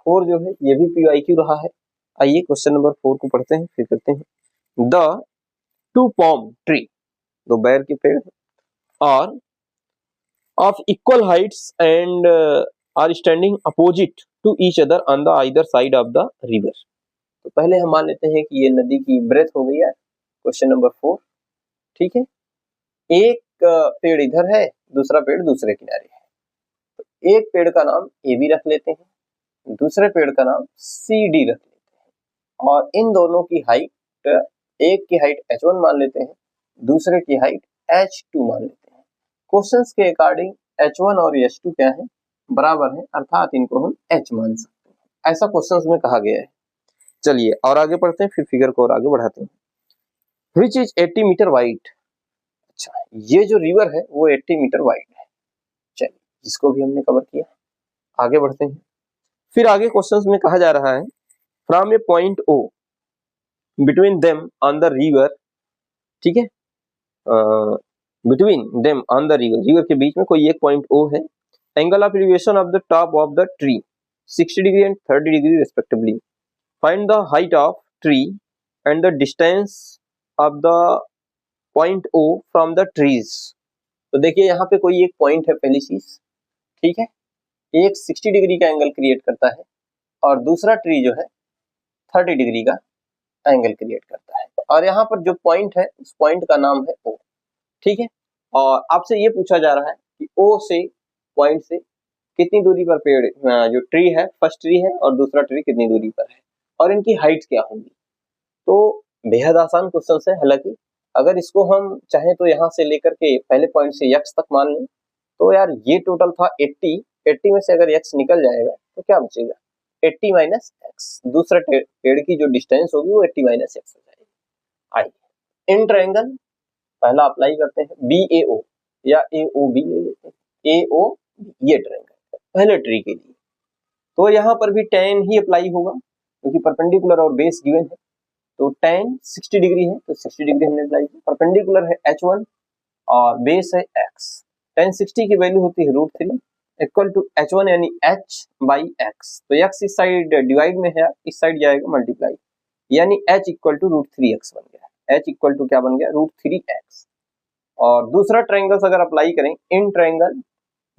4 जो है ये भी PYQ रहा है। आइए क्वेश्चन नंबर 4 को पढ़ते हैं, फिर करते हैं। द 2 palm ट्री, 2 बैर के पेड़ और of equal heights and are standing opposite to each other on the either side of the river। तो पहले हम मान लेते हैं कि ये नदी की ब्रेथ हो गई है, क्वेश्चन नंबर 4, ठीक है। एक पेड़ इधर है, दूसरा पेड़ दूसरे किनारे है, तो एक पेड़ का नाम AB रख लेते हैं, दूसरे पेड़ का नाम CD रख लेते हैं, और इन दोनों की हाइट, एक की हाइट H1 मान लेते हैं, दूसरे की हाइट H2 मान लेते हैं। क्वेश्चंस के अकॉर्डिंग H1 और H2 क्या है, बराबर है, अर्थात इनको हम H मान सकते हैं, ऐसा क्वेश्चंस में कहा गया है। चलिए और आगे पढ़ते हैं, फिर फिगर को और आगे बढ़ाते हैं। Which is 80 metre wide. अच्छा, ये जो रिवर है वो 80 मीटर वाइड है। चलिए इसको भी हमने कवर किया, आगे बढ़ते हैं। फिर आगे क्वेश्चंस में कहा जा रहा है from A point O between them on the river, ठीक है, between them on the river, river के बीच में कोई एक पॉइंट O है। Angle of elevation of the top of the tree 60 degree and 30 degree respectively. Find the height of tree and the distance of the point O from the trees. तो देखिए यहाँ पे कोई एक पॉइंट है, पहली चीज, ठीक है, एक 60 डिग्री का एंगल क्रिएट करता है और दूसरा ट्री जो है 30 डिग्री का एंगल क्रिएट करता है। और यहाँ पर जो पॉइंट है उस पॉइंट का नाम है ओ, ठीक है। और आपसे ये पूछा जा रहा है कि ओ से पॉइंट से कितनी दूरी पर पेड़ जो ट्री है, फर्स्ट ट्री है और दूसरा ट्री कितनी दूरी पर है और इनकी हाइट क्या होंगी। तो बेहद आसान क्वेश्चन है। हालांकि अगर इसको हम चाहें तो यहाँ से लेकर के पहले पॉइंट से x तक मान लें तो यार ये टोटल था 80 में से अगर x निकल जाएगा तो क्या बचेगा 80 माइनस एक्स। दूसरा पेड़ की जो डिस्टेंस होगी वो 80 माइनस एक्स हो जाएगी। आइए इन ट्रायंगल पहला अप्लाई करते हैं BAO या AOB ले लेते हैं। AO ये ट्रायंगल पहले ट्री के लिए, तो यहाँ पर भी tan ही अप्लाई होगा क्योंकि परपेंडिकुलर और बेस गिवन है। तो tan 60 डिग्री है तो 60 डिग्री हमने अप्लाई किया। परपेंडिकुलर है h1 और बेस है x। tan 60 की वैल्यू होती है √3 इक्वल टू h1 यानी h बाई x। तो x इस साइड डिवाइड में है, इस साइड जाएगा मल्टीप्लाई, यानी h इक्वल टू √3x बन गया। h इक्वल टू क्या बन गया √3x। और दूसरा ट्रायंगल अगर अप्लाई करें इन ट्रायंगल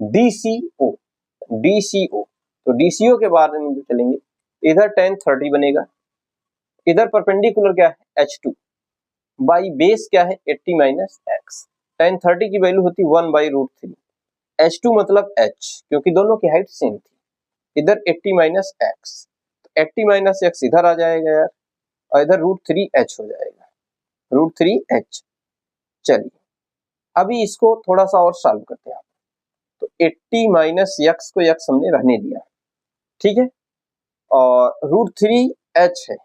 DCO तो DCO के बारे में जो चलेंगे, इधर tan 30 बनेगा, इधर परपेंडिकुलर क्या है h2 बाई बेस क्या है 80 माइनस एक्स। tan 30 की वैल्यू होती 1 बाई √3, h2 मतलब h क्योंकि दोनों की हाइट सेम थी, इधर 80 माइनस एक्स, 80 माइनस एक्स इधर आ जाएगा यार और इधर √3h हो जाएगा, √3h। चलिए अभी इसको थोड़ा सा और सॉल्व करते हैं। तो 80 माइनस एक्स को x हमने रहने दिया, ठीक है, और √3h है।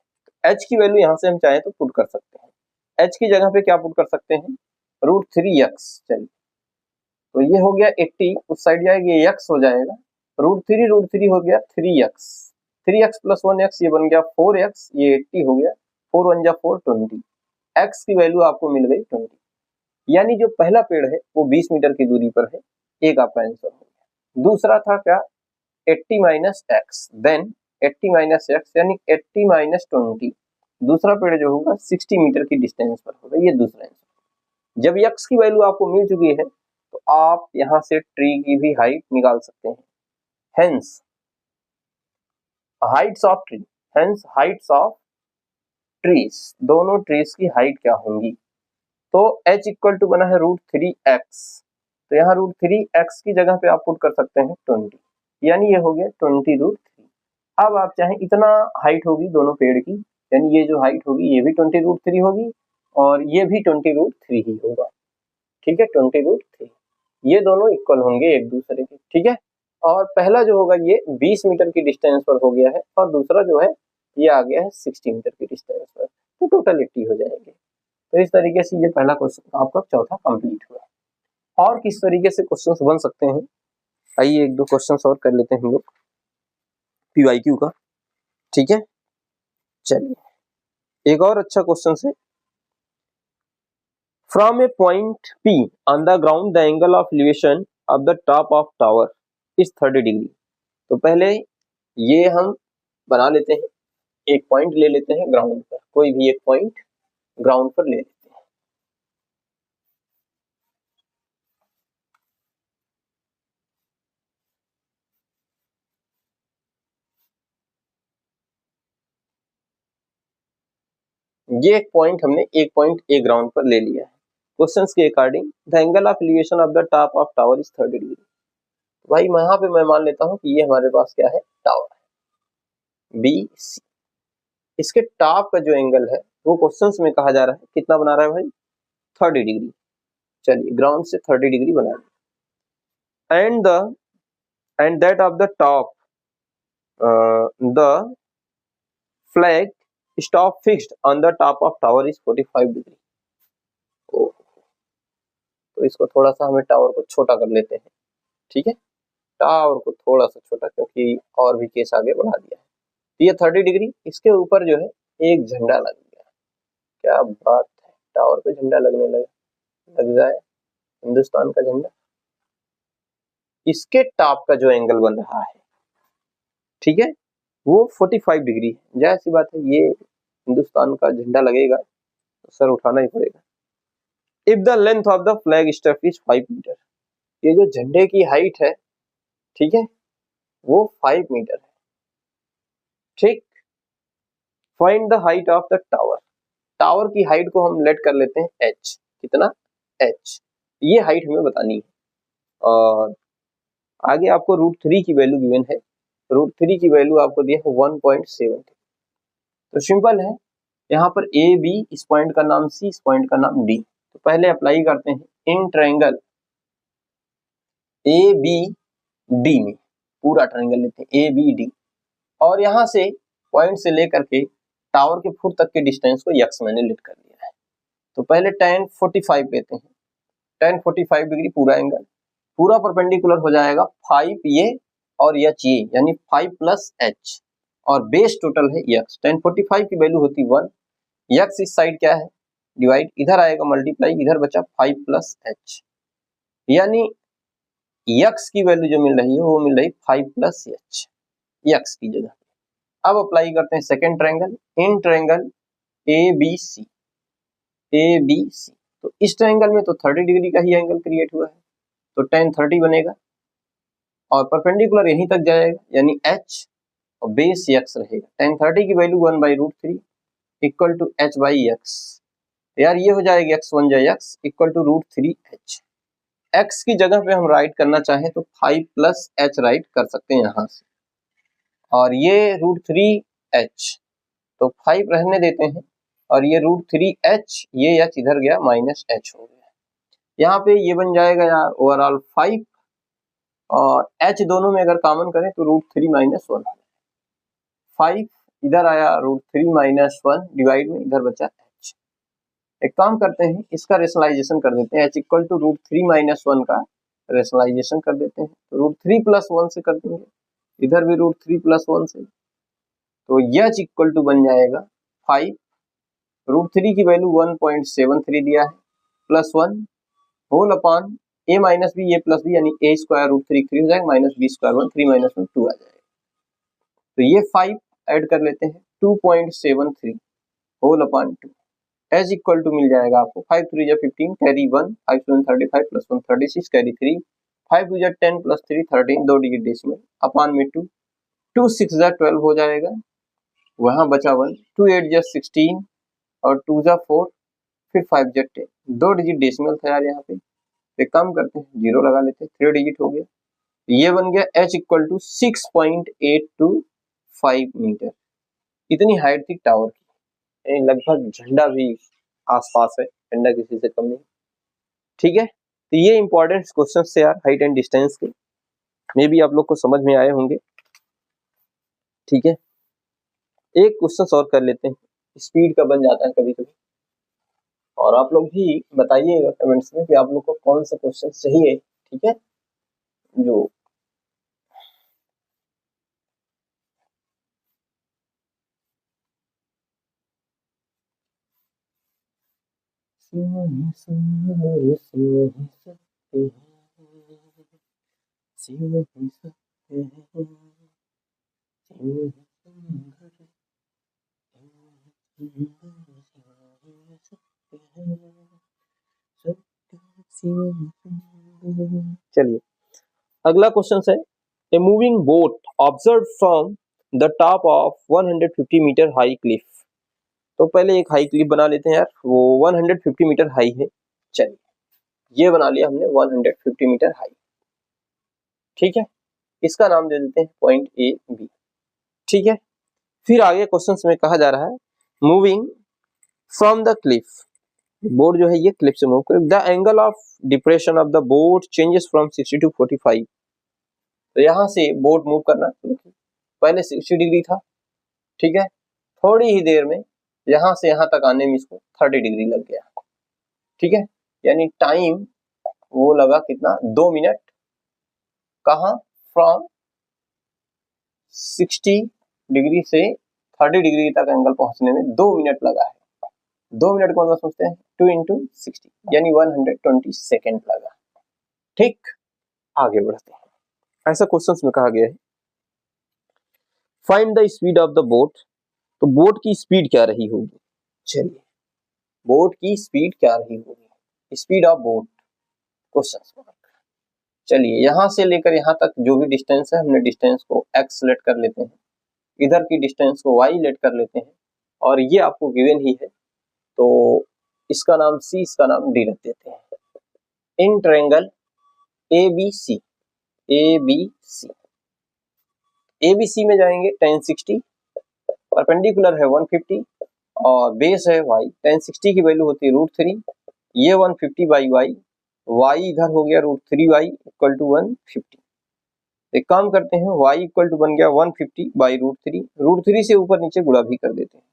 h की वैल्यू यहाँ से हम चाहें तो पुट कर सकते हैं। h की जगह पे क्या पुट कर सकते हैं √3x। चलिए तो ये हो गया 80, उस साइड जाएगा ये x हो जाएगा, √3 हो गया 3x, 3x प्लस 1x ये बन गया 4x, ये 80 हो गया, 4 1 जा 4 20, x की वैल्यू आपको मिल गई 20, यानी जो पहला पेड़ है वो 20 मीटर की दूरी पर है, एक आपका आंसर हो गया। दूसरा था क्या 80 minus x, then 80 minus x यानी 80 माइनस 20, दूसरा पेड़ जो होगा 60 मीटर की डिस्टेंस पर होगा, ये दूसरा आंसर। जब x की वैल्यू आपको मिल चुकी है तो आप यहाँ से ट्री की भी हाइट निकाल सकते हैं। Hence Heights of tree, hence Heights of trees, दोनों ट्रीज की हाइट क्या होंगी। तो h इक्वल टू बना है √3x, तो यहाँ √3x की जगह पे आप पुट कर सकते हैं 20, यानी ये हो गया 20√3। अब आप चाहें इतना हाइट होगी दोनों पेड़ की, यानी ये जो हाइट होगी ये भी 20√3 होगी और ये भी 20√3 ही होगा, ठीक है 20√3, ये दोनों इक्वल होंगे एक दूसरे के, ठीक है। और पहला जो होगा ये 20 मीटर की डिस्टेंस पर हो गया है और दूसरा जो है ये आ गया है 60 मीटर की डिस्टेंस पर, तो टोटल 80 हो जाएंगे। तो इस तरीके से ये पहला क्वेश्चन आपका चौथा कंप्लीट हुआ। और किस तरीके से क्वेश्चंस बन सकते हैं, आइए एक दो क्वेश्चंस और कर लेते हैं हम लोग PYQ का, ठीक है। चलिए एक और अच्छा क्वेश्चन है, from A point P on the ground the angle of elevation of the top of tower is 30 degree. तो पहले ये हम बना लेते हैं, एक पॉइंट ले लेते हैं ग्राउंड पर, कोई भी एक पॉइंट ग्राउंड पर ले लेते हैं। ये एक पॉइंट हमने एक पॉइंट ए ग्राउंड पर ले लिया है। क्वेश्चंस के according the angle of elevation of the top of tower is 30 degree. भाई यहाँ पे मैं मान लेता हूँ कि ये हमारे पास क्या है टावर है BC, इसके टॉप का जो एंगल है वो क्वेश्चंस में कहा जा रहा है कितना बना रहा है भाई 30 डिग्री। चलिए ग्राउंड से 30 डिग्री बना रहे and that of the top the flag stop fixed on the top of tower is 45 degree. तो इसको थोड़ा सा हमें टावर को छोटा कर लेते हैं, ठीक है, टावर को थोड़ा सा छोटा क्योंकि और भी केस आगे बढ़ा दिया है। तो ये 30 डिग्री, इसके ऊपर जो है एक झंडा लग गया, क्या बात है, टावर पे झंडा लगने लगा, लग जाए हिंदुस्तान का झंडा। इसके टॉप का जो एंगल बन रहा है, ठीक है, वो 45 डिग्री है। जाहिर सी बात है ये हिंदुस्तान का झंडा लगेगा तो सर उठाना ही पड़ेगा। If the length of the flag staff is 5 metre, ये जो झंडे की हाइट है, ठीक है, वो 5 मीटर है, ठीक। Find the height of the tower. Tower की हाइट को हम लेट कर लेते हैं h, कितना h, ये हाइट हमें बतानी है। और आगे आपको √3 की वैल्यू गिवन है, √3 की वैल्यू आपको दिया है 1.7। तो सिंपल है, यहाँ पर ए बी, इस पॉइंट का नाम सी, इस पॉइंट का नाम डी। तो पहले अप्लाई करते हैं in triangle A B D में, पूरा ट्रायंगल लेते हैं ए बी डी, और यहाँ से पॉइंट से लेकर के टावर के फुट तक के डिस्टेंस को यक्स मैंने लेट कर लिया है। तो पहले tan 45 लेते हैं, tan 45 डिग्री पूरा एंगल, पूरा परपेंडिकुलर हो जाएगा 5 ये और एच ये, यानी 5 प्लस एच, और बेस टोटल है यक्स। tan 45 की वैल्यू होती 1, यक्स इस साइड क्या है डिवाइड, इधर आएगा मल्टीप्लाई, इधर बचा 5 प्लस एच, यानी यक्स की वैल्यू जो मिल रही है वो मिल रही 5 प्लस एच यक्स की जगह। अब अप्लाई करते हैं second triangle, in triangle A B C, A B C. तो इस ट्रायंगल में तो 30 डिग्री का ही एंगल क्रिएट हुआ है, तो tan 30 बनेगा और परपेंडिकुलर यहीं तक जाएगा, यानी h और बेस x रहेगा। tan 30 की वैल्यू 1/√3 इक्वल टू h/x, यार ये हो जाएगा x 1 जा x equal to √3h। x की जगह पे हम राइट करना चाहें तो 5 प्लस h राइट कर सकते हैं यहाँ से, और ये √3h, तो 5 रहने देते हैं, और ये √3h, ये h इधर गया माइनस h हो गया, यहाँ पे ये बन जाएगा यार ओवरऑल 5, और h दोनों में अगर कॉमन करें तो √3 - 1, 5 इधर आया √3 - 1 डिवाइड में इधर बचा h। एक काम करते हैं, इसका रेशनलाइजेशन कर देते हैं, h इक्वल टू √3 - 1 का रेशनलाइजेशन कर देते हैं, तो √3 + 1 से कर देंगे, इधर भी √3 + 1 से, तो h इक्वल टू बन जाएगा 5, √3 की वैल्यू 1.73 दिया है, plus 1 whole upon a minus B, A plus B, यानी a स्क्वायर √3 3 हो जाएगा, माइनस बी स्क्वायर 1, 3 - 1 2 आ जाएगा। तो ये 5 ऐड कर लेते हैं, 2.73 whole upon 2, as equal to मिल जाएगा आपको 5 3 = 15, carry 1, 5 7 35 + 1 36, carry 3, 5 2 = 10 + 3 13, 2 digit decimal, upon में 2, 2 6 = 12 हो जाएगा, वहां बचा 1, 2 8 = 16 और 2 = 4, फिर 5 = 10, 2 डिजिट डेसिमल था यार यहाँ पे, एक काम करते हैं 0 लगा लेते हैं, 3 डिजिट हो गया, ये बन गया h इक्वल टू 6.825 मीटर। इतनी हाइट थी टावर की, लगभग झंडा भी आसपास है, झंडा किसी से कम नहीं। ठीक है, तो ये इंपॉर्टेंट क्वेश्चन से यार हाइट एंड डिस्टेंस के, मे भी आप लोग को समझ में आए होंगे। ठीक है, एक क्वेश्चन और कर लेते हैं, स्पीड का बन जाता है कभी कभी, और आप लोग भी बताइएगा कमेंट्स में कि आप लोग को कौन सा क्वेश्चन चाहिए। ठीक है, जो चलिए अगला क्वेश्चन है, a moving boat observe from the top of 150 metre high cliff. तो पहले एक हाई क्लिफ बना लेते हैं यार, वो 150 मीटर हाई है। चलिए ये बना लिया हमने 150 मीटर हाई। ठीक है, इसका नाम दे देते हैं पॉइंट ए बी। ठीक है, फिर आगे क्वेश्चन में कहा जा रहा है moving from the Cliff, boat जो है ये क्लिफ से मूव करे, the angle of depression of the boat changes from 60 to 45। तो यहाँ से बोट मूव करना, पहले 60 डिग्री था, ठीक है, थोड़ी ही देर में यहाँ से यहाँ तक आने में इसको 30 डिग्री लग गया। ठीक है, यानी टाइम वो लगा कितना, 2 मिनट, कहाँ, फ्रॉम 60 डिग्री से 30 डिग्री तक एंगल पहुंचने में 2 मिनट लगा है। 2 मिनट को मतलब सोचते हैं 2 × 60 यानी 120 सेकेंड लगा। ठीक, आगे बढ़ते हैं, ऐसा क्वेश्चन में कहा गया है find the speed of the boat. तो बोट की स्पीड क्या रही होगी, चलिए बोट की स्पीड क्या रही होगी, स्पीड ऑफ बोट क्वेश्चन। चलिए यहाँ से लेकर यहाँ तक जो भी डिस्टेंस है, हमने डिस्टेंस को x लेट कर लेते हैं, इधर की डिस्टेंस को y लेट कर लेते हैं, और ये आपको गिवन ही है, तो इसका नाम C, इसका नाम D रख देते हैं। इन ट्रायंगल ABC, ABC में जाएंगे tan 60, परपेंडिकुलर है 150 और बेस है y। tan 60 की वैल्यू होती है √3, ये 150 बाई y इधर हो गया √3y इक्वल टू 150। एक काम करते हैं, y इक्वल टू बन गया 150 बाई √3 से ऊपर नीचे गुणा भी कर देते हैं,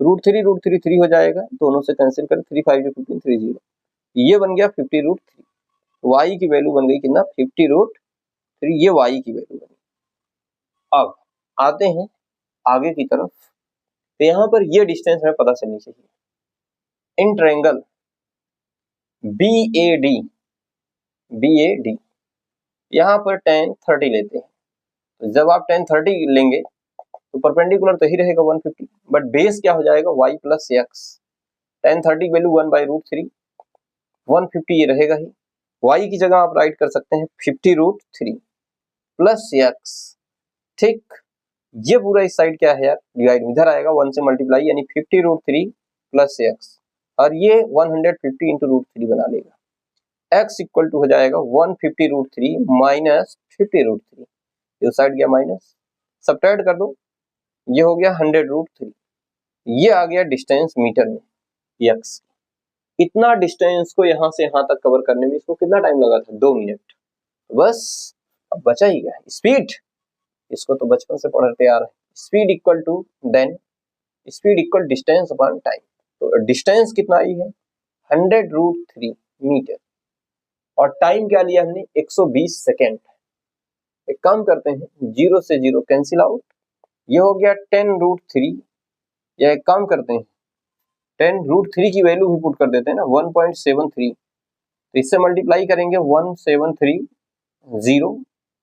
तो √3 3 हो जाएगा, दोनों से कैंसिल कर 3 5 15 30, ये बन गया 50√3। y की वैल्यू बन गई कितना 50√3, ये y की वैल्यू बनी। अब आते हैं आगे की तरफ, तो यहाँ पर ये डिस्टेंस हमें पता चलनी चाहिए। इन ट्रायंगल BAD, यहाँ पर tan 30 लेते हैं, तो जब आप tan 30 लेंगे तो परपेंडिकुलर तो ही रहेगा 150, बट बेस क्या हो जाएगा y plus x. tan 30 value 1/√3, 150 ये रहेगा ही, y की जगह आप राइट कर सकते हैं 50√3 प्लस एक्स। ठीक, ये पूरा इस साइड क्या है यार, डिवाइड इधर आएगा 1 से मल्टीप्लाई, यानी 50√3 प्लस एक्स, और ये 150 इंटू √3 बना लेगा। x इक्वल टू हो जाएगा 150√3 माइनस 50√3, ये साइड गया माइनस, सब्ट्रैक्ट कर दो, ये हो गया 100√3, ये आ गया डिस्टेंस मीटर में x। इतना डिस्टेंस को यहाँ से यहाँ तक कवर करने में इसको कितना टाइम लगा था, 2 मिनट बस। अब बचा ही गया स्पीड, इसको तो बचपन से पढ़ते आ रहे हैं। Speed equal to then speed equal distance upon time, तो डिस्टेंस कितना आई है 100√3 मीटर, और टाइम क्या लिया हमने 120 सेकेंड। एक काम करते हैं, 0 से 0 कैंसिल आउट, ये हो गया 10√3, या एक काम करते हैं 10√3 की वैल्यू भी पुट कर देते हैं ना 1.73, तो इससे मल्टीप्लाई करेंगे 1730,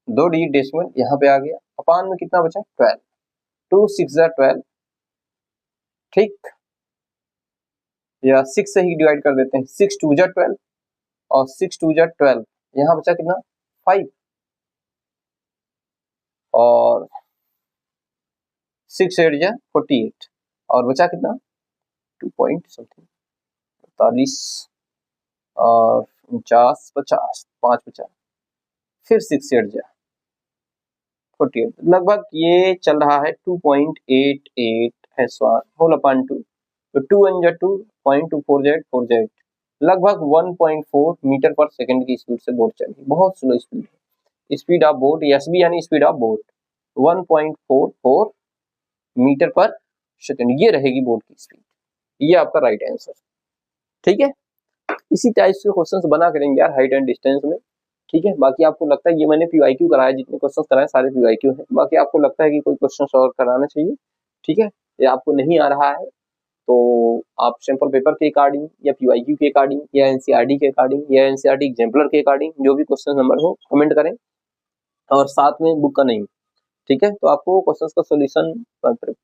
2 डिजिट डेसिमल यहाँ पे आ गया, अपान में कितना बचा 12, 2 6 12, ठीक, या 6 से ही डिवाइड कर देते हैं, 6 2 12 और 6 2 12, यहाँ बचा कितना 5, और 6 8 48, और बचा कितना 2 पॉइंट समथिंग 45 और 49 50, 5 बचा, फिर 6 8 48, लगभग ये चल रहा है 2.88 S1 होल अपॉन 2, तो 2 1 2 0.24 लगभग 1.4 मीटर पर सेकंड की स्पीड से बोट चलेगी, बहुत स्लो स्पीड है। स्पीड ऑफ बोट एसबी यानी स्पीड ऑफ बोट 1.44 मीटर पर सेकंड, ये रहेगी बोट की स्पीड। ये आपका राइट आंसर, ठीक है। इसी टाइप के क्वेश्चंस बना करेंगे यार हाइट एंड डिस्टेंस में, ठीक है। बाकी आपको लगता है ये मैंने पीवाईक्यू कराया, जितने क्वेश्चंस कराए सारे पीवाईक्यू हैं, बाकी आपको लगता है कि कोई क्वेश्चन और कराना चाहिए, ठीक है, या आपको नहीं आ रहा है तो आप सैंपल पेपर के अकॉर्डिंग या पीवाईक्यू के अकॉर्डिंग या एनसीईआरटी के अकॉर्डिंग या एनसीईआरटी एग्जाम्पलर के अकॉर्डिंग जो भी क्वेश्चन नंबर हो कमेंट करें, और साथ में बुक का नहीं, ठीक है। तो आपको क्वेश्चंस का सॉल्यूशन